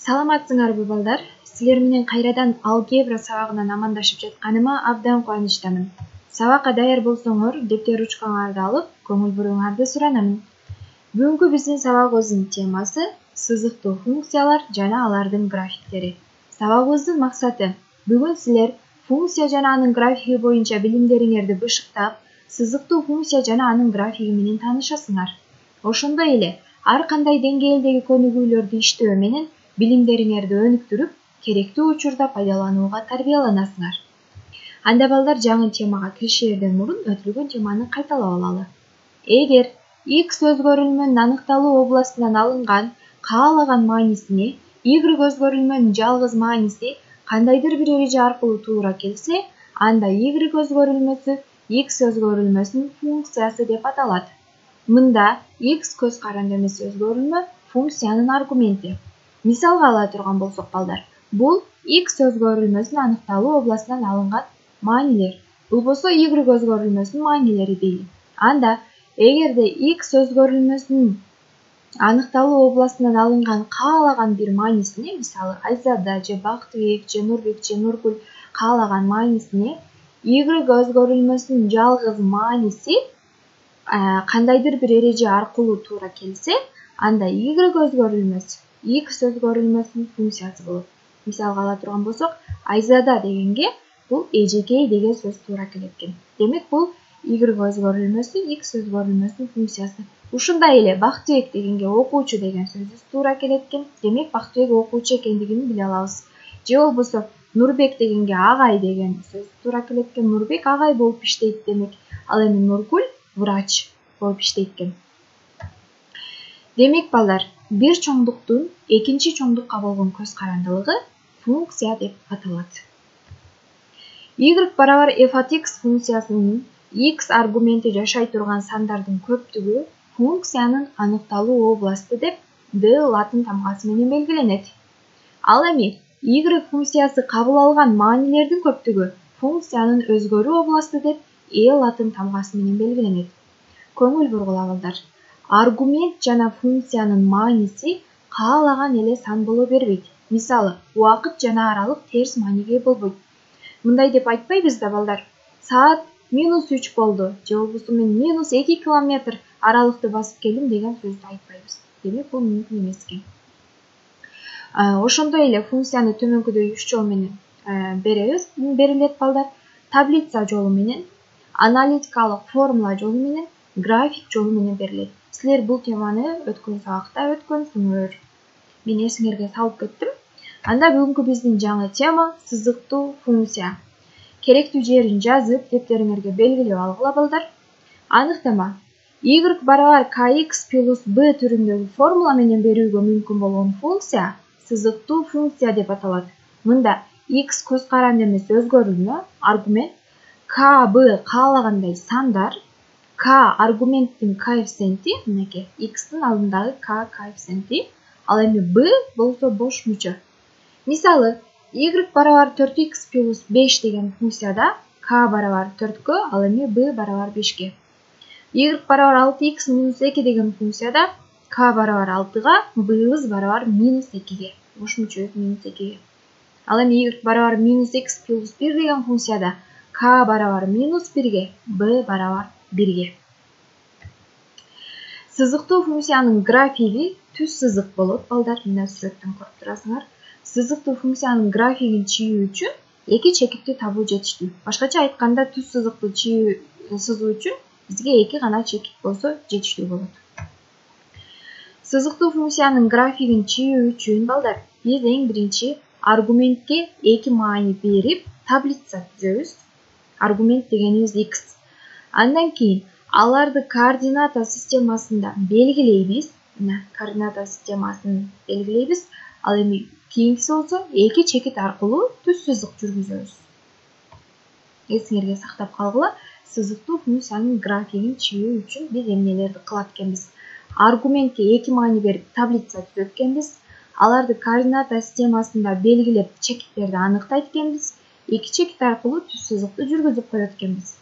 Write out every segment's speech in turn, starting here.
Саламатсыңарбы балдар? Силер менен кайрадан алгебра сабагынан амандашып жатканыма абдан кубанычтамын. Сабакка даяр болсоңор, дептер ручкаңарды алып, көңүл буруңарды суранамын. Бүгүнкү биздин сабагыбыздын темасы сызыктуу функциялар жана алардын графиктери. Сабагыбыздын максаты бүгүн силер функция жана анын графиги боюнча билимдериңерди бышыктап, сызыктуу функция жана анын графиги менен таанышасыңар. Ошондой эле ар кандай деңгээлдеги көнүгүүлөрдү иштөө менен билимдериңерди өнүктүрүп, керектүү учурда пайдаланууга тарбияланасыңар. Анда балдар, жаңы темага киришерден мурун өтүлгөн теманы кайталап алалы. Эгер x өзгөрүлмөнүн аныкталуу областынан алынган каалаган маанисине y өзгөрүлмөнүн жалгыз мааниси кандайдыр бир эреже аркылуу туура келсе, анда y өзгөрүлмөсү x өзгөрүлмөсүнүн функциясы деп аталат. Мында x көз каранды эмес өзгөрүлмө функциянын аргументи. Мисалга ала турган болсок балдар, бул x өзгөрүлмөсүнүн аныкталуу областынан алынган маанилер. Бул болсо y өзгөрүлмөсүнүн маанилери дейли. Анда эгерде x өзгөрүлмөсүнүн аныкталуу областынан алынган каалаган бир маанисине, мисалы Айзада же Бактыбек же Нурбек же Нургүл каалаган маанисине y өзгөрүлмөсүнүн жалгыз мааниси кандайдыр бир эреже аркылуу туура келсе, анда y өзгөрүлмөсү x өзгөрүлмөсүнүн функциясы болот. Мисалга ала турган болсок, Айзада дегенге бул эжекей деген сөз туура келет экен. Демек бул y өзгөрүлмөсү x өзгөрүлмөсүнүн функциясы. Ушундай эле Бактыбек дегенге окуучу деген сөз туура келет экен. Демек Бактыбек окуучу экендигин биле алабыз. Же болбосо Нурбек дегенге агай деген сөз туура келет экен. Нурбек агай болуп иштейт демек. Ал эми Нургүл врач болуп иштейт экен. Демек балдар, бир чоңдуктун экинчи чоңдукка болгон көз карандылыгы функция деп аталат. Y барабар f от x функциясынын x аргументи жашай турган сандардын көптүгү функциянын аныкталуу областы деп d латын тамгасы менен белгиленет. Ал эми y функциясы кабыл алган маанилердин көптүгү функциянын өзгөрүү областы деп e латын тамгасы менен белгиленет. Көңүл бургула балдар. Аргумент жана функциянын мааниси каалаган эле сан боло бербейт. Мисалы, убакыт жана аралык терс мааниге болбойт. Мындай деп айтпайбыз да балдар. Саат -3 болду, же болбосо мен -2 километр аралыкты басып келдим деген сөздү айтпайбыз. Демек бул мүмкүн эмес экен. Ошондой эле функцияны төмөнкүдөй 3 жол менен берилет балдар. Таблица жолу менен, аналитикалык формула жолу менен, график жолу менен берилет. Силер бул теманы өткөн сабакта өткөнсүңөр. Мен эсиңерге салып кеттим. Анда бүгүнкү биздин жаңы тема сызыктуу функция. Керектүү жерин жазып, дептериңерге белгилеп алгыла балдар. Аныктама. Y барабар kx плюс b түрүндөгү формула менен берүүгө мүмкүн болгон функция сызыктуу функция деп аталат. Мында x көз каранды эмес өзгөрүлмө, аргумент, k, b каалагандай сандар, k аргументтин коэффициенти, мынакей, x-тин алдындагы k коэффициенти, ал эми b болсо бош мүчө. Мисалы, y барабар 4x плюс 5 деген функцияда k барабар 4кө, ал эми b барабар 5ке. Y барабар 6x минус 2 деген функцияда k барабар 6га, b'ыбыз барабар минус 2ге. Бош мүчөбүз минус 2ге. Ал эми y барабар минус x плюс 1 деген функцияда k барабар минус 1ге, b барабар 1ге. Сызыктуу функциянын графиги түз сызык болот балдар. Мына сүрөттөн көрүп турасыңар. Сызыктуу функциянын графигин чыйуу үчүн эки чекитти табуу жетиштүү. Башкача айтканда, түз сызыкты сызуу үчүн бизге эки гана чекит болсо жетиштүү болот. Сызыктуу функциянын графигин чыйуу үчүн балдар, биз эң биринчи аргументке эки маани берип, таблица түзөбүз. Аргумент дегенибиз x. Андан кийин аларды координата системасында белгилейбиз. Мына координата системасын белгилейбиз. Ал эми кийинкиси болсо эки чекит аркылуу түз сызык жүргүзөбүз. Эсиңерге сактап калгыла, сызыктуу функциянын графигин чыйуу үчүн биз эмнелерди кылат экенбиз? Аргументке эки маани берип таблица түзөт экенбиз. Аларды координата системасында белгилеп чекиттерди аныктайт экенбиз. Эки чекит аркылуу түз сызыкты жүргүзүп коет экенбиз.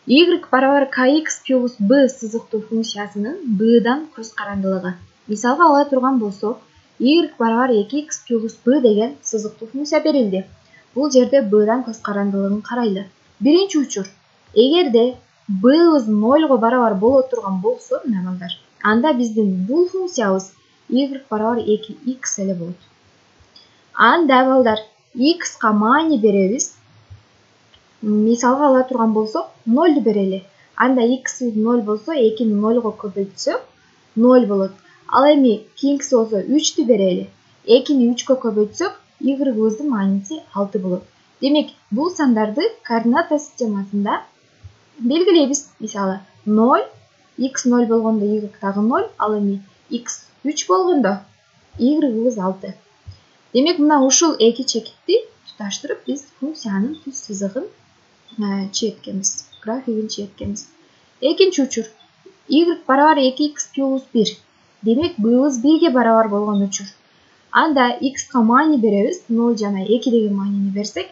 Y барабар kx плюс b сызыктуу функциясынын b'дан көз карандылыгы. Мисалга ала турган болсок, y барабар 2x плюс b деген сызыктуу функция берилди. Бул жерде b'дан көз карандылыгын карайлы. Биринчи учур. Эгерде b'ыбыз 0 барабар боло турган болсо, мына балдар, анда биздин бул функциябыз y барабар 2x эле болот. Анда балдар x-ка маани беребиз. Мисалга ала турган болсок, 0 берели. Анда x 0 болсо, 2-ни 0-го көбөйтсөк 0 болот. Ал эми кийинкиси болсо 3-тү берели. 2-ни 3-кө көбөйтсөк, y-ыбыздын мааниси 6 болот. Демек, бул сандарды координата системасында белгилейбиз. Мисалы, 0, x 0 болгондо y дагы 0, ал эми x 3 болгондо y-ыбыз 6. Демек, мына ушул эки чекитти туташтырып, биз функциянын түз сызыгын чийеткенбиз, графигин чийеткенбиз. Экинчи учур. y барабар 2x плюс 1. Демек, b'ыбыз 1ге барабар болгон учур. Анда x-ка маани беребиз. 0 жана 2 деген маанини берсек,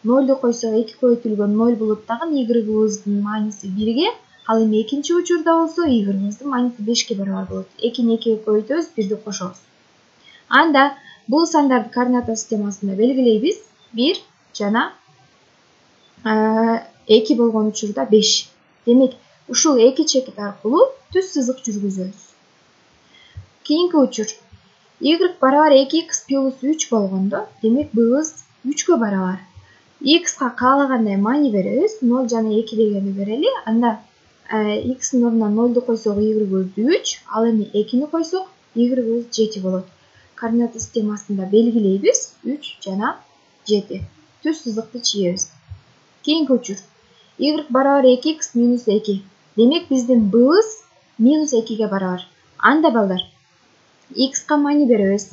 0ду койсок 2 көбөйтүлгөн 0 болуп дагы y-ыбыздын мааниси 1ге, ал эми экинчи учурда болсо y-ыбыздын мааниси 5ке барабар болот. 2-ни 2ге көбөйтөбүз, 1ди кошобуз. Анда бул сандарды координата системасында белгилейбиз. 1 жана 2 болгон учурда 5. Демек, ушул эки чекит аркылуу түз сызык жүргүзөбүз. Кийинки учур. y барабар 2x плюс 3 болгондо, демек b'ыбыз 3кө барабар. x-ка каалагандай маани беребиз. 0 жана 2 дегенди берели. Анда x-ын ордуна 0ду койсок y-ыбыз 3, ал эми 2-ни койсок y-ыбыз 7 болот. Координата системасында белгилейбиз 3 жана 7. Түз сызыкты чийебиз. Кийинки учур. y барабар 2x минус 2. Демек, биздин b'ыбыз минус 2ге барабар. Анда балдар, x-ка маани беребиз.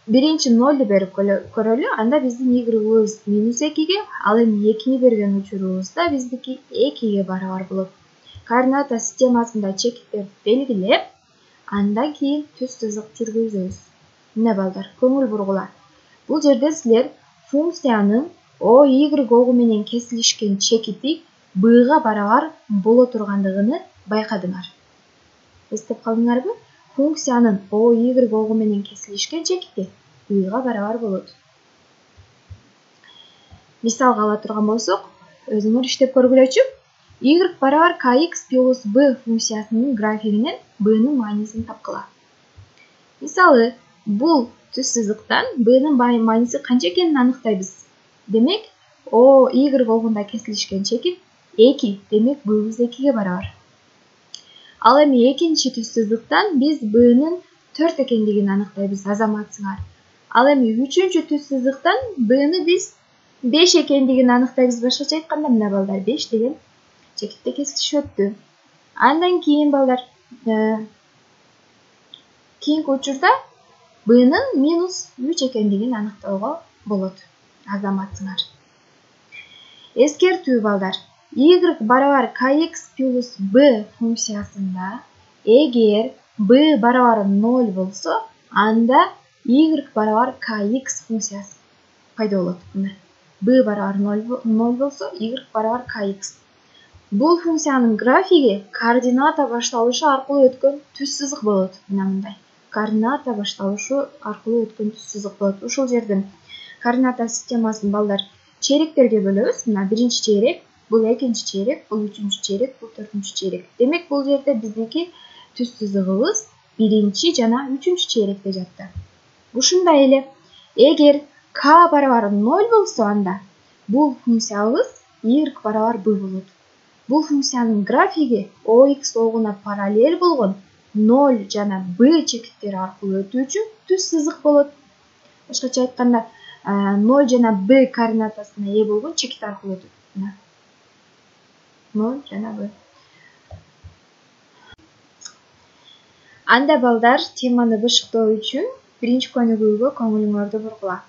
Биринчи 0ду берип көрөлү. Анда биздин y-ыбыз минус 2ге, ал эми 2-ни берген учурубузда биздики 2ге барабар болот. Координата системасында чекиттерди белгилеп, андан кийин түз сызык жүргүзөбүз. Мына балдар, көңүл бургула. Бул жерде силер функциянын o y огу менен кесилишкен чекити b'га барабар боло тургандыгын байкадыңар. Эстеп калдыңарбы? Функциянын o y огу менен кесилишкен чекити b'га барабар болот. Мисалга ала турган болсок, өзүңөр иштеп көргүлөчү. y барабар kx плюс b функциясынын графигинен b'нын маанисин тапкыла. Мисалы, бул түз сызыктан b'нын мааниси канча экенин аныктайбыз. Демек, o y огунда кесилишкен чекит 2, демек b'ыбыз 2ге барабар. Ал эми экинчи түз сызыктан биз b'нын 4 экендигин аныктайбыз, азаматсыңар. Ал эми үчүнчү түз сызыктан b'ны биз 5 экендигин аныктайбыз. Башкача айтканда, мына балдар, 5 деген чекитте кесилишип өттү. Андан кийин балдар, кийинки учурда b'нын минус 3 экендигин аныктоого болот, азаматсыңар. Эскертүү балдар. y барабар kx плюс b функциясында эгер b барабар 0 болсо, анда y барабар kx функциясы пайда болот. b барабар 0 болсо, y барабар kx. Бул функциянын графиги координата башталышы аркылуу өткөн түз сызык болот. Мына мындай. Координата башталышы аркылуу өткөн түз сызык болот. Ушул жерден координата системасын балдар чейректерге бөлөбүз. Мына биринчи чейрек, бул экинчи чейрек, бул үчүнчү чейрек, бул төртүнчү чейрек. Демек, бул жерде биздики түз сызыгыбыз биринчи жана үчүнчү чейректе жатты. Ушундай эле, эгер k барабар 0 болсо, анда бул функциябыз y барабар b болот. Бул функциянын графиги ox огуна параллель болгон 0 жана b чекиттери аркылуу өтүүчү түз сызык болот. Башкача айтканда, 0 жана b координатасына ээ болгон чекит аркылуу өтөт. 0 жана b. Анда балдар, теманы бышыктоо үчүн биринчи көнүгүүгө көңүлүңөрдү бургула.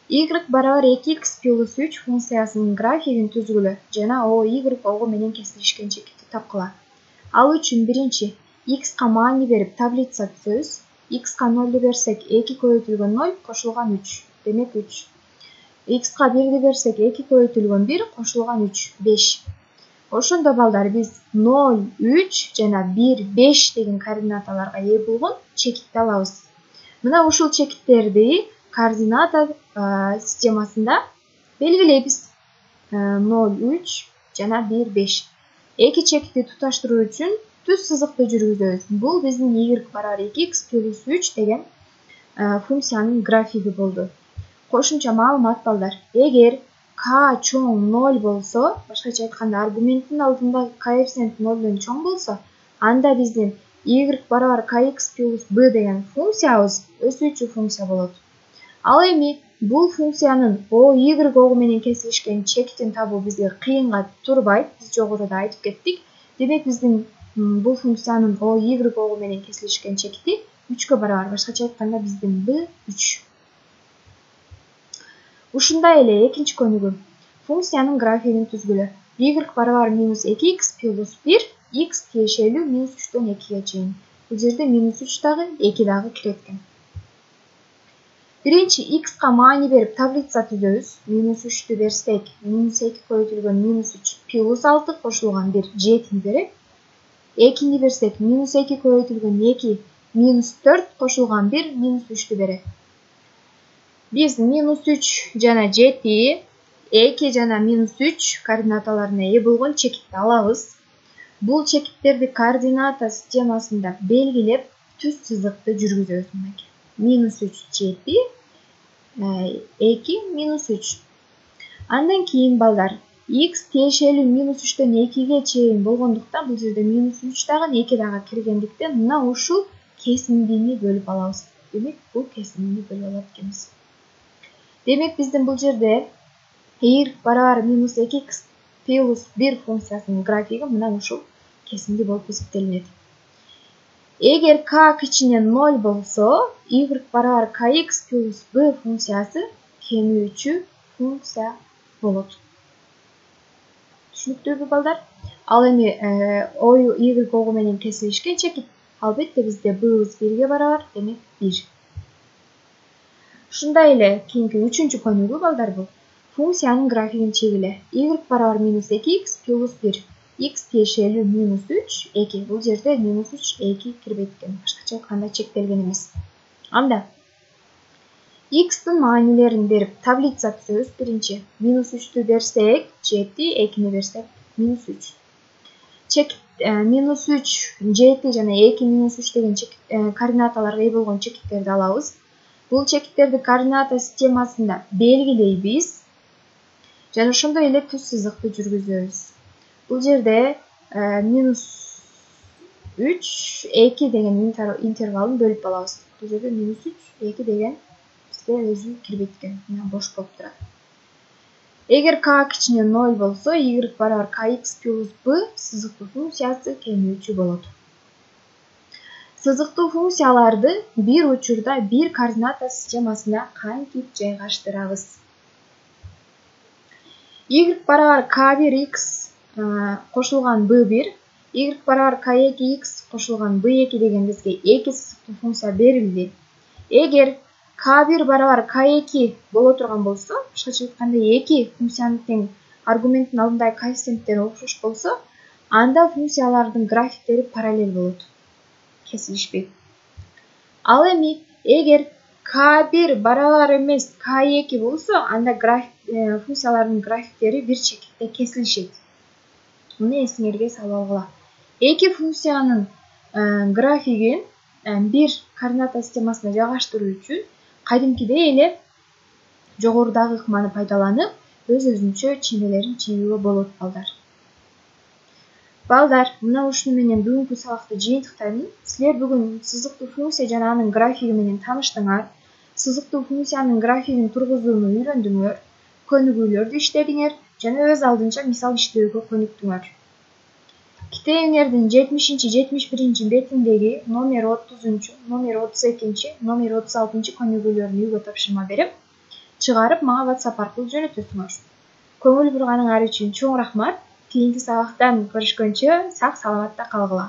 y барабар 2x плюс 3 функциясынын графигин түзгүлө жана o y огу менен кесилишкен чекитти тапкыла. Ал үчүн биринчи x-ка маани берип таблица түзөбүз. x-ка 0 берсек 2 көбөйтүлгөн 0 кошулган 3, демек 3. x-ка 1 берсек 2 көбөйтүлгөн 1 кошулган 3, 5. Ошондо балдар биз 0, 3 жана 1, 5 деген координаталарга ээ болгон чекитти алабыз. Мына ушул чекиттерди координата системасында белгилейбиз. 0, 3 жана 1, 5. Эки чекитти туташтыруу үчүн түз сызыкты жүргүзөбүз. Бул биздин y барар 2x плюс 3 деген функциянын графиги болду. Кошумча маалымат балдар. Эгер k чоң 0 болсо, башкача айтканда аргументтин алдындагы коэффициент 0дон чоң болсо, анда биздин y барабар kx плюс b деген функциябыз өсүүчү функция болот. Ал эми бул функциянын y огу менен кесилишкен чекитин табуу бизге кыйынга турбайт. Биз жогоруда айтып кеттик. Демек биздин бул функциянын y огу менен кесилишкен чекити 3кө барабар. Башкача айтканда биздин b 3. Ушундай эле экинчи көнүгүү. Функциянын графигин түзгүлө. Y барабар минус 2x плюс 1, x тиешелүү минус 3дөн 2ге чейин. Бул жерде минус 3 дагы 2 дагы кирет экен. Биринчи x-ка маани берип таблица түзөбүз. Минус 3тү берсек, минус 2 көбөйтүлгөн минус 3 плюс 6 кошулган 1 7 берет. 2-ни берсек, минус 2 көбөйтүлгөн 2 минус 4 кошулган 1 минус 3тү берет. Биз минус 3 жана 7, 2 жана минус 3 координаталарына ээ болгон чекитти алабыз. Бул чекиттерди координата системасында белгилеп, түз сызыкты жүргүзөбүз. Минус 3, 7, 2, минус 3. Андан кийин балдар, x тиешелүү минус 3дөн 2ге чейин болгондуктан, бул жерде минус 3 дагы 2 дагы киргендиктен, мына ушул кесиндини бөлүп алабыз. Демек, бул кесиндини бөлүп алат экенбиз. Демек, биздин бул жерде y барабар минус 2x плюс 1 функциясынын графиги мына ушул кесинди болуп эсептелинет. Эгер k кичине 0 болсо, y барабар kx плюс b функциясы кемүүчү функция болот. Түшүнүктүүбү балдар? Ал эми y огу менен кесилишкен чекит. Албетте бизде b-быз 1ге барабар, демек 1. Ушундай эле кийинки үчүнчү көнүгүү балдар бул. Функциянын графигин чегиле. Y барабар минус 2x плюс 1. X тиешелүү минус 3, 2. Бул жерде минус 3, 2 кирбейт экен. Башкача айтканда чектелген эмес. Анда x-тын маанилерин берип таблица түзөбүз. Биринчи минус 3тү берсек 7, 2-ни берсек минус 3. Чекит минус 3, 7 жана 2 минус 3 деген координаталарга ээ болгон чекиттерди алабыз. Бул чекиттерди координата системасында белгилейбиз. Жана ошондой эле түз сызыкты жүргүзөбүз. Бул жерде минус 3, 2 деген интервалын бөлүп алабыз. Бул жерде минус 3, 2 деген бизге өзү кирбейт экен. Мына бош болуп турат. Эгер k кичине 0 болсо, y барабар kx плюс b сызыктуу функциясы кемүүчү болот. Сызыктуу функцияларды бир учурда бир координата системасына кантип жайгаштырабыз? Y барабар k1x кошулган b1, y барабар k2x кошулган b2 деген бизге эки сызыктуу функция берилди. Эгер k1 барабар k2 боло турган болсо, башкача айтканда эки функциянын тең аргументтин алдындагы коэффициенттери окшош болсо, анда функциялардын графиктери параллель болот. Кесилишпейт. Ал эми эгер k1 барабар эмес k2 болсо, анда функциялардын графиктери бир чекитте кесилишет. Муну эсиңерге салып алгыла. Эки функциянын графигин бир координата системасына жайгаштыруу үчүн кадимкидей эле жогорудагы ыкманы пайдаланып, өз-өзүнчө ченелерин чийүүгө болот балдар. Балдар, мына ушуну менен бүгүнкү сабакты жыйынтыктайм. Силер бүгүн сызыктуу функция жана анын графиги менен тааныштыңар. Сызыктуу функциянын графигин тургузууну үйрөндүңөр, көнүгүүлөрдү иштедиңер жана өз алдынча мисал иштөөгө көнүктүңөр. Китебиңердин 70-71 бетиндеги номер 30, номер 32, номер 36 көнүгүүлөрүн үйгө тапшырма берип, чыгарып мага WhatsApp аркылуу жөнөтөсүңөр. Көңүл бурганыңар үчүн чоң рахмат. Кийинки сабактан көрүшкөнчө сак саламатта калгыла.